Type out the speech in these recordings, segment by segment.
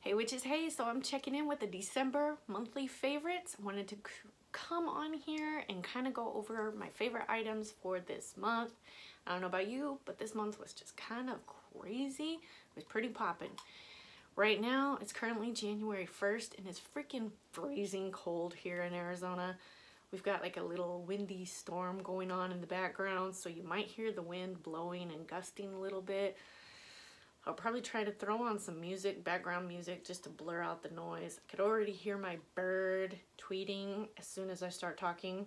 Hey witches, hey, so I'm checking in with the December monthly favorites. I wanted to come on here and kind of go over my favorite items for this month. I don't know about you, but this month was just kind of crazy. It was pretty popping. Right now, it's currently January 1st and it's freaking freezing cold here in Arizona. We've got like a little windy storm going on in the background, so you might hear the wind blowing and gusting a little bit. I'll probably try to throw on some music, background music, just to blur out the noise. I could already hear my bird tweeting as soon as I start talking.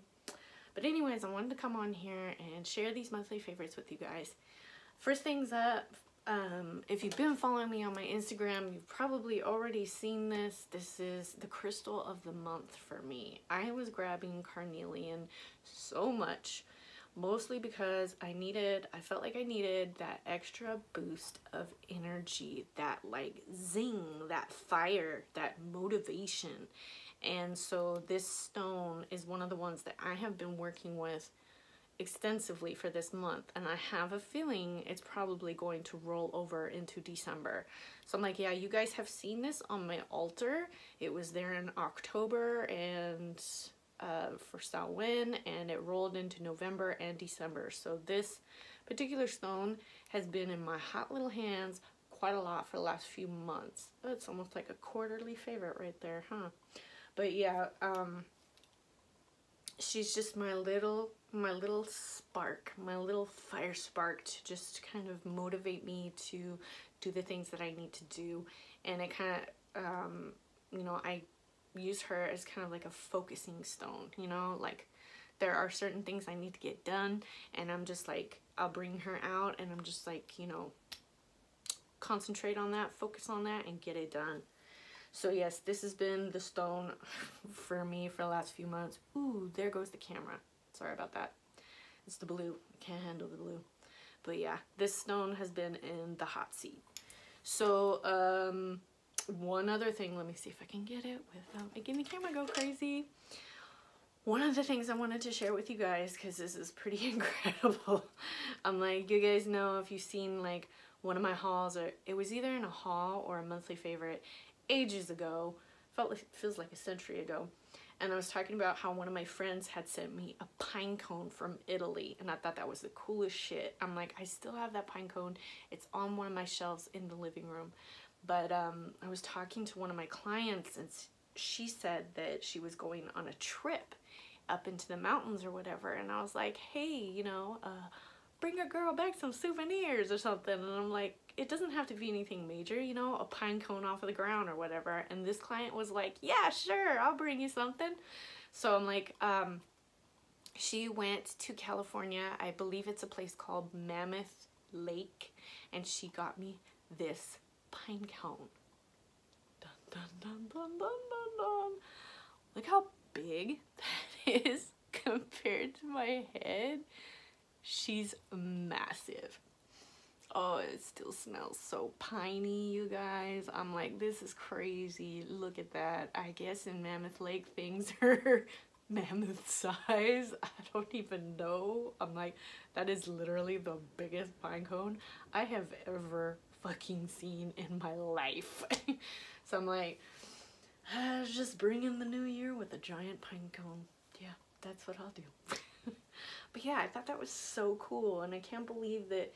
But anyways, I wanted to come on here and share these monthly favorites with you guys. First things up, if you've been following me on my Instagram, you've probably already seen this. This is the crystal of the month for me. I was grabbing Carnelian so much. Mostly because I felt like I needed that extra boost of energy, that like zing, that fire, that motivation. And so this stone is one of the ones that I have been working with extensively for this month. And I have a feeling it's probably going to roll over into December. So I'm like, yeah, you guys have seen this on my altar. It was there in October and for Samhain, and it rolled into November and December. So this particular stone has been in my hot little hands quite a lot for the last few months. It's almost like a quarterly favorite right there, huh? But yeah, she's just my little spark, my little fire spark to just kind of motivate me to do the things that I need to do. And it kind of, you know, I use her as kind of like a focusing stone, you know, like there are certain things I need to get done and I'm just like, I'll bring her out and I'm just like, you know, concentrate on that, focus on that and get it done. So yes, this has been the stone for me for the last few months. Ooh, there goes the camera. Sorry about that. It's the blue. I can't handle the blue. But yeah, this stone has been in the hot seat. So, one other thing, let me see if I can get it without making the camera go crazy. One of the things I wanted to share with you guys, because this is pretty incredible. I'm like, you guys know if you've seen like one of my hauls, or it was either in a haul or a monthly favorite ages ago. Feels like a century ago. And I was talking about how one of my friends had sent me a pine cone from Italy. And I thought that was the coolest shit. I'm like, I still have that pine cone. It's on one of my shelves in the living room. But I was talking to one of my clients and she said that she was going on a trip up into the mountains or whatever. And I was like, hey, you know, bring a girl back some souvenirs or something. And I'm like, it doesn't have to be anything major, you know, a pine cone off of the ground or whatever. And this client was like, yeah, sure, I'll bring you something. So I'm like, she went to California. I believe it's a place called Mammoth Lake. And she got me this pine cone. Dun, dun, dun, dun, dun, dun, dun. Look how big that is compared to my head. She's massive. Oh, it still smells so piney, you guys. I'm like, this is crazy. Look at that. I guess in Mammoth Lake things are mammoth size. I don't even know. I'm like, that is literally the biggest pine cone I have ever fucking seen in my life. So I'm like, just bring in the new year with a giant pine cone. Yeah, that's what I'll do. But yeah, I thought that was so cool, and I can't believe that,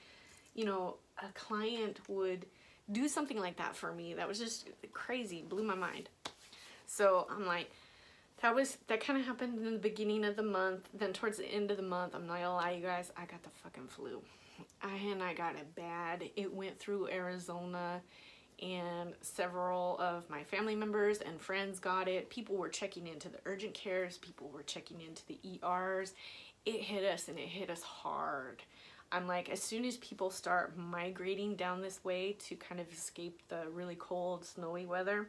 you know, a client would do something like that for me. That was just crazy, blew my mind. So I'm like, that kind of happened in the beginning of the month. Then towards the end of the month, I'm not gonna lie, you guys, I got the fucking flu. And I got it bad. It went through Arizona, and several of my family members and friends got it. People were checking into the urgent cares. People were checking into the ERs. It hit us, and it hit us hard. I'm like, as soon as people start migrating down this way to kind of escape the really cold, snowy weather,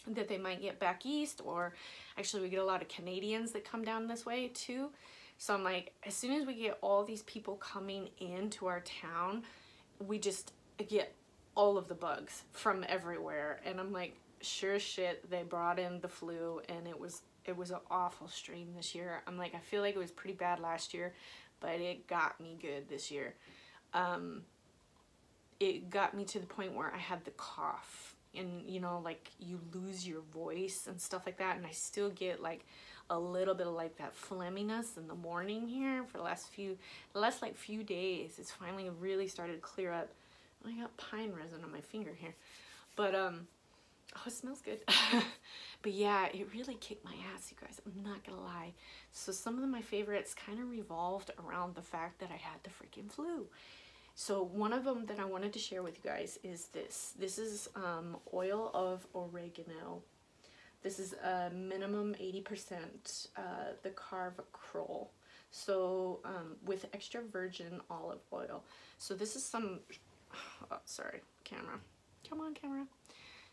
that they might get back east, or actually we get a lot of Canadians that come down this way too. So I'm like, as soon as we get all these people coming into our town, we just get all of the bugs from everywhere. And I'm like, sure as shit, they brought in the flu, and it was an awful strain this year. I'm like, I feel like it was pretty bad last year, but it got me good this year. It got me to the point where I had the cough, and you know, like you lose your voice and stuff like that, and I still get like a little bit of like that phlegminess in the morning here for the last like few days. It's finally really started to clear up. I got pine resin on my finger here, but oh, it smells good. But yeah, it really kicked my ass, you guys, I'm not gonna lie. So some of my favorites kind of revolved around the fact that I had the freaking flu. So one of them that I wanted to share with you guys is this. This is oil of oregano. This is a minimum 80% the carvacrol. So with extra virgin olive oil. So this is some, oh, sorry, camera. Come on, camera.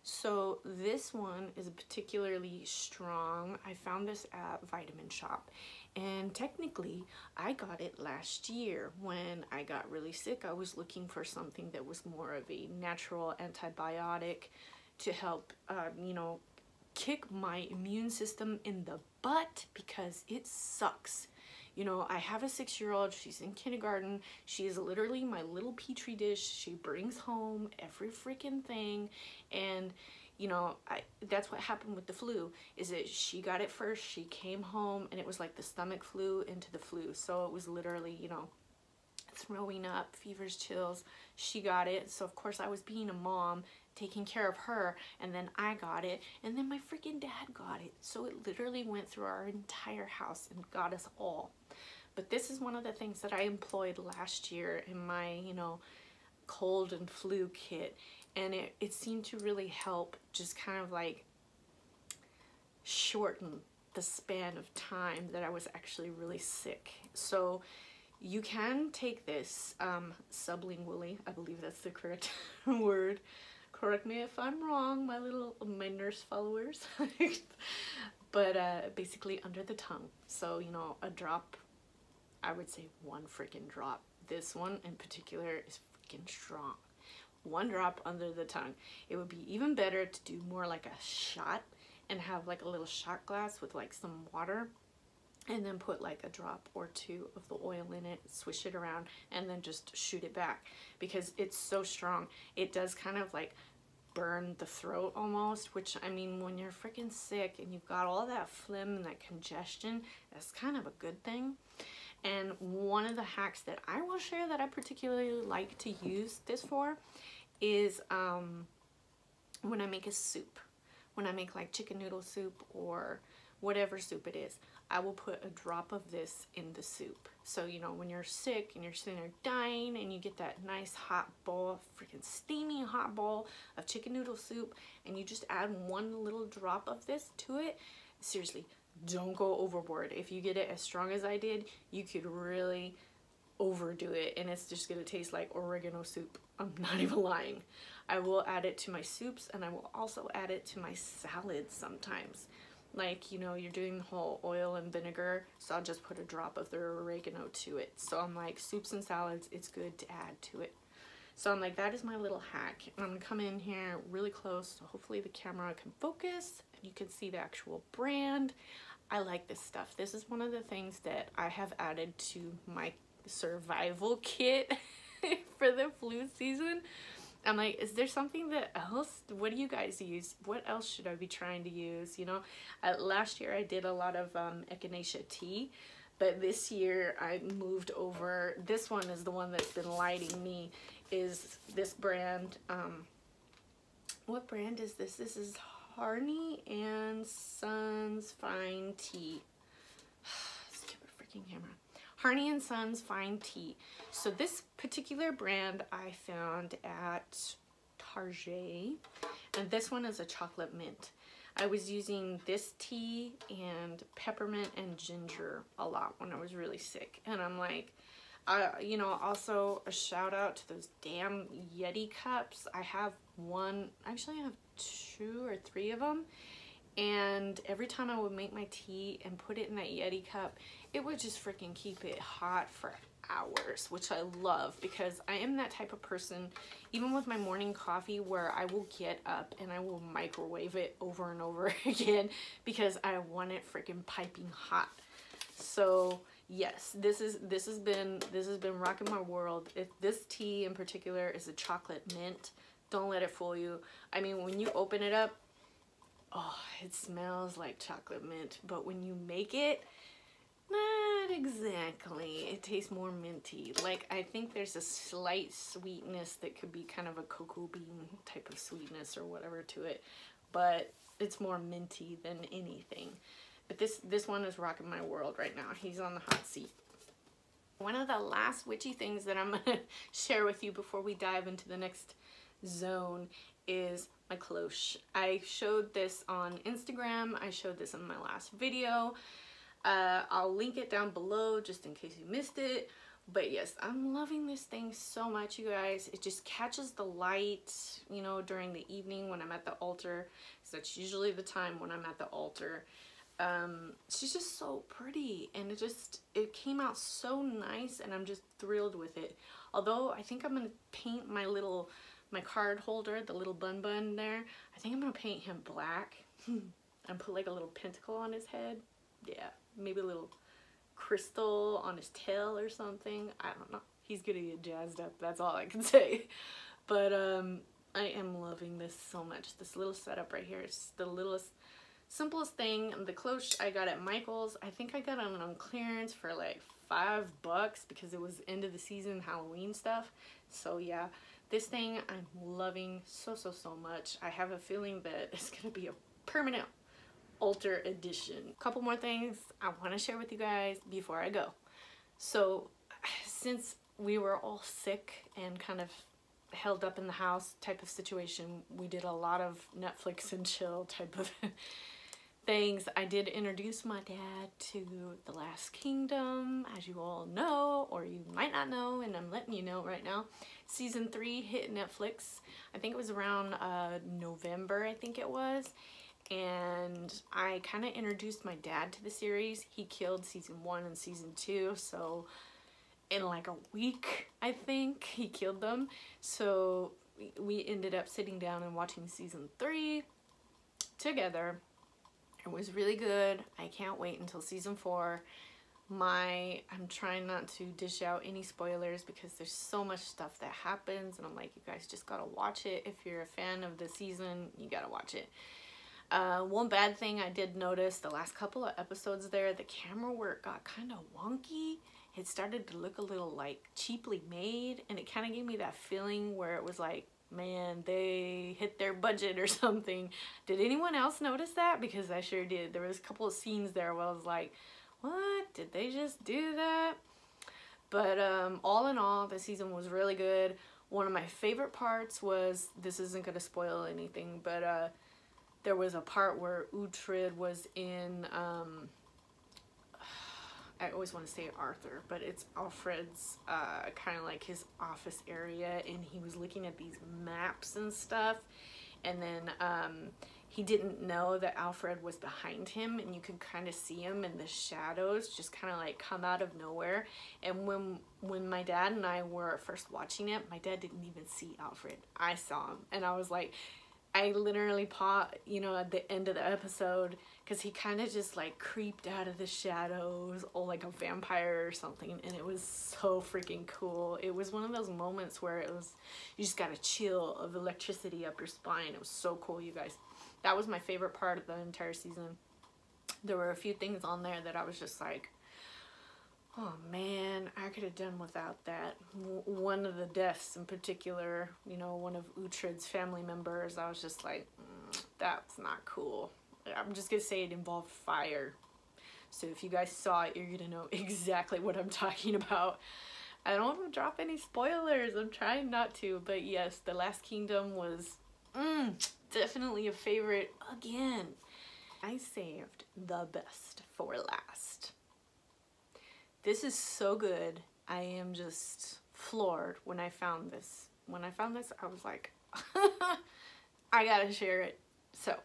So this one is particularly strong. I found this at Vitamin Shop, and technically I got it last year when I got really sick. I was looking for something that was more of a natural antibiotic to help, you know, kick my immune system in the butt because it sucks. You know, I have a 6-year-old, she's in kindergarten, she is literally my little petri dish. She brings home every freaking thing, and you know, that's what happened with the flu, is that she got it first, she came home, and it was like the stomach flu into the flu. So it was literally, you know, throwing up, fevers, chills. She got it, so of course I was being a mom, taking care of her, and then I got it, and then my freaking dad got it. So it literally went through our entire house and got us all. But this is one of the things that I employed last year in my, you know, cold and flu kit, and it seemed to really help just kind of like shorten the span of time that I was actually really sick. So you can take this sublingually, I believe that's the correct word. Correct me if I'm wrong, my nurse followers. But basically under the tongue. So, you know, a drop, I would say 1 freaking drop. This one in particular is freaking strong. 1 drop under the tongue. It would be even better to do more like a shot and have like a little shot glass with like some water, and then put like a drop or 2 of the oil in it, swish it around, and then just shoot it back, because it's so strong. It does kind of like burn the throat almost, which, I mean, when you're freaking sick and you've got all that phlegm and that congestion, that's kind of a good thing. And one of the hacks that I will share that I particularly like to use this for is when I make a soup. When I make like chicken noodle soup or whatever soup it is, I will put a drop of this in the soup. So, you know, when you're sick and you're sitting there dying and you get that nice hot bowl, freaking steamy hot bowl of chicken noodle soup, and you just add 1 little drop of this to it, seriously, don't go overboard. If you get it as strong as I did, you could really overdo it, and it's just gonna taste like oregano soup. I'm not even lying. I will add it to my soups, and I will also add it to my salads sometimes. Like, you know, you're doing the whole oil and vinegar, so I'll just put a drop of the oregano to it. So I'm like, soups and salads, it's good to add to it. So I'm like, that is my little hack. And I'm gonna come in here really close, so hopefully the camera can focus and you can see the actual brand. I like this stuff. This is one of the things that I have added to my survival kit for the flu season. I'm like, is there something that else? What do you guys use? What else should I be trying to use? You know, last year I did a lot of echinacea tea, but this year I moved over. This one is the one that's been lighting me, is this brand. What brand is this? This is Harney and Sons Fine Tea. Stupid freaking camera. Harney and Sons Fine Tea. So this particular brand I found at Target, and this one is a chocolate mint. I was using this tea and peppermint and ginger a lot when I was really sick, and I'm like, you know, also a shout out to those damn Yeti cups. I have one, actually I have 2 or 3 of them, and every time I would make my tea and put it in that Yeti cup, it would just freaking keep it hot for hours, which I love, because I am that type of person, even with my morning coffee, where I will get up and I will microwave it over and over again because I want it freaking piping hot. So yes, this has been rocking my world. This tea in particular is a chocolate mint. Don't let it fool you. I mean, when you open it up, oh, it smells like chocolate mint. But when you make it, not exactly. It tastes more minty. Like, I think there's a slight sweetness that could be kind of a cocoa bean type of sweetness or whatever to it. But it's more minty than anything. But this one is rocking my world right now. He's on the hot seat. One of the last witchy things that I'm going to share with you before we dive into the next zone is my cloche. I showed this on Instagram. I showed this in my last video. I'll link it down below just in case you missed it. But yes, I'm loving this thing so much, you guys. It just catches the light, you know, during the evening when I'm at the altar. So that's usually the time when I'm at the altar. She's just so pretty, and it came out so nice, and I'm just thrilled with it. Although I think I'm gonna paint my card holder, the little bun there. I think I'm gonna paint him black and put like a little pentacle on his head. Yeah, maybe a little crystal on his tail or something. I don't know. He's gonna get jazzed up. That's all I can say. But I am loving this so much. This little setup right here is the littlest, simplest thing. The cloche I got at Michael's. I think I got it on clearance for like $5 because it was end of the season Halloween stuff. So yeah, this thing I'm loving so much. I have a feeling that it's gonna be a permanent altar edition. A couple more things I want to share with you guys before I go. So since we were all sick and kind of held up in the house type of situation, we did a lot of Netflix and chill type of things. I did introduce my dad to The Last Kingdom, as you all know, or you might not know, and I'm letting you know right now. Season 3 hit Netflix. I think it was around November, I think it was. And I kind of introduced my dad to the series. He killed season 1 and season 2, so in like a week, I think, he killed them. So we ended up sitting down and watching season 3 together. It was really good. I can't wait until season 4. I'm trying not to dish out any spoilers because there's so much stuff that happens, and I'm like, you guys just gotta watch it. If you're a fan of the season, you gotta watch it. One bad thing I did notice the last couple of episodes there, the camera work got kind of wonky. It started to look a little like cheaply made, and it kind of gave me that feeling where it was like, man, they hit their budget or something. Did anyone else notice that? Because I sure did. There was a couple of scenes there where I was like, what? Did they just do that? But all in all, the season was really good. One of my favorite parts was, this isn't going to spoil anything, but there was a part where Uhtred was in, I always want to say Arthur, but it's Alfred's kind of like his office area, and he was looking at these maps and stuff, and then he didn't know that Alfred was behind him, and you could kind of see him in the shadows just kind of like come out of nowhere. And when my dad and I were first watching it, my dad didn't even see Alfred. I saw him, and I was like, I literally paused, you know, at the end of the episode, because he kind of just like creeped out of the shadows, or like a vampire or something, and it was so freaking cool. It was one of those moments where it was, you just got a chill of electricity up your spine. It was so cool, you guys. That was my favorite part of the entire season. There were a few things on there that I was just like, oh man, I could have done without that. One of the deaths in particular, you know, one of Uhtred's family members, I was just like, that's not cool. I'm just gonna say it involved fire. So if you guys saw it, you're gonna know exactly what I'm talking about. I don't want to drop any spoilers. I'm trying not to, but yes, The Last Kingdom was definitely a favorite again. I saved the best for last. This is so good. I am just floored when I found this. When I found this, I was like, I gotta share it. So,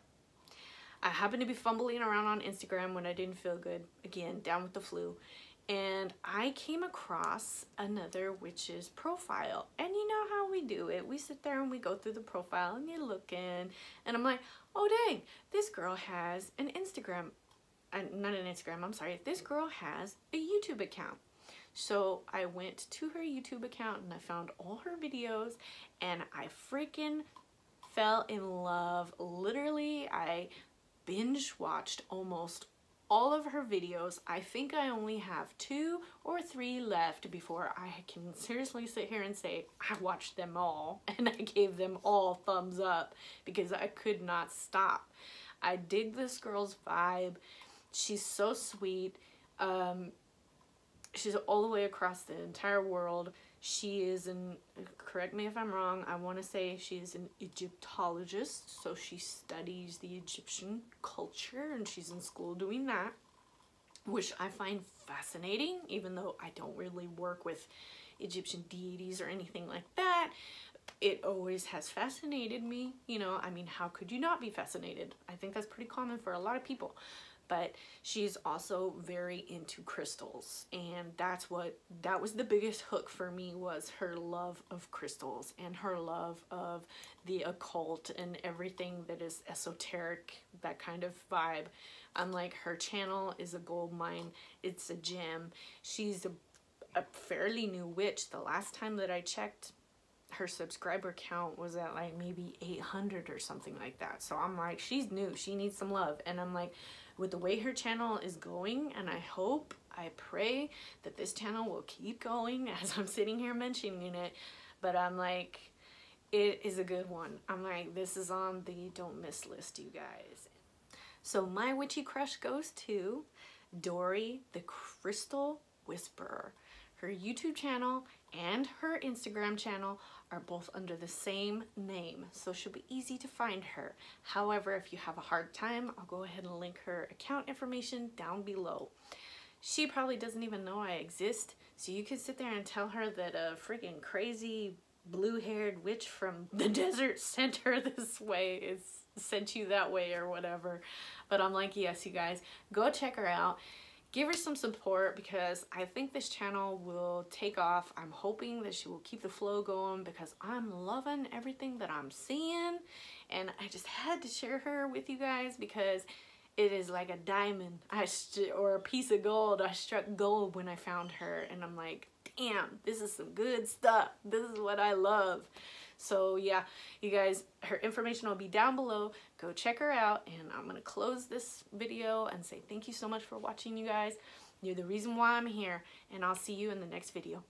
I happened to be fumbling around on Instagram when I didn't feel good. Again, down with the flu. And I came across another witch's profile. And you know how we do it. We sit there and we go through the profile and you look in. And I'm like, oh dang, this girl has an Instagram. Not an Instagram, I'm sorry. This girl has a YouTube account. So I went to her YouTube account and I found all her videos and I freaking fell in love. Literally, I binge watched almost all of her videos. I think I only have 2 or 3 left before I can seriously sit here and say I watched them all and I gave them all thumbs up because I could not stop. I dig this girl's vibe. She's so sweet. She's all the way across the entire world. She is correct me if I'm wrong, I want to say she's an Egyptologist, so she studies the Egyptian culture and she's in school doing that, which I find fascinating, even though I don't really work with Egyptian deities or anything like that. It always has fascinated me, you know. I mean, how could you not be fascinated? I think that's pretty common for a lot of people. But she's also very into crystals, and that was the biggest hook for me, was her love of crystals and her love of the occult and everything that is esoteric, that kind of vibe. I'm like, her channel is a gold mine. It's a gem. She's a fairly new witch. The last time that I checked, her subscriber count was at like maybe 800 or something like that. So I'm like, she's new, she needs some love. And I'm like, with the way her channel is going, and I pray that this channel will keep going as I'm sitting here mentioning it, but I'm like, it is a good one. I'm like, this is on the don't miss list, you guys. So my witchy crush goes to DoriTheCrystalWhisperer. Her YouTube channel and her Instagram channel are both under the same name, so she'll be easy to find her. However, if you have a hard time, I'll go ahead and link her account information down below. She probably doesn't even know I exist, so you could sit there and tell her that a freaking crazy blue-haired witch from the desert sent her this way, sent you that way or whatever. But I'm like, yes, you guys, go check her out. Give her some support because I think this channel will take off. I'm hoping that she will keep the flow going because I'm loving everything that I'm seeing. And I just had to share her with you guys because it is like a diamond or a piece of gold. I struck gold when I found her and I'm like, damn, this is some good stuff. This is what I love. So yeah, you guys, her information will be down below. Go check her out, and I'm gonna close this video and say thank you so much for watching, you guys. You're the reason why I'm here, and I'll see you in the next video.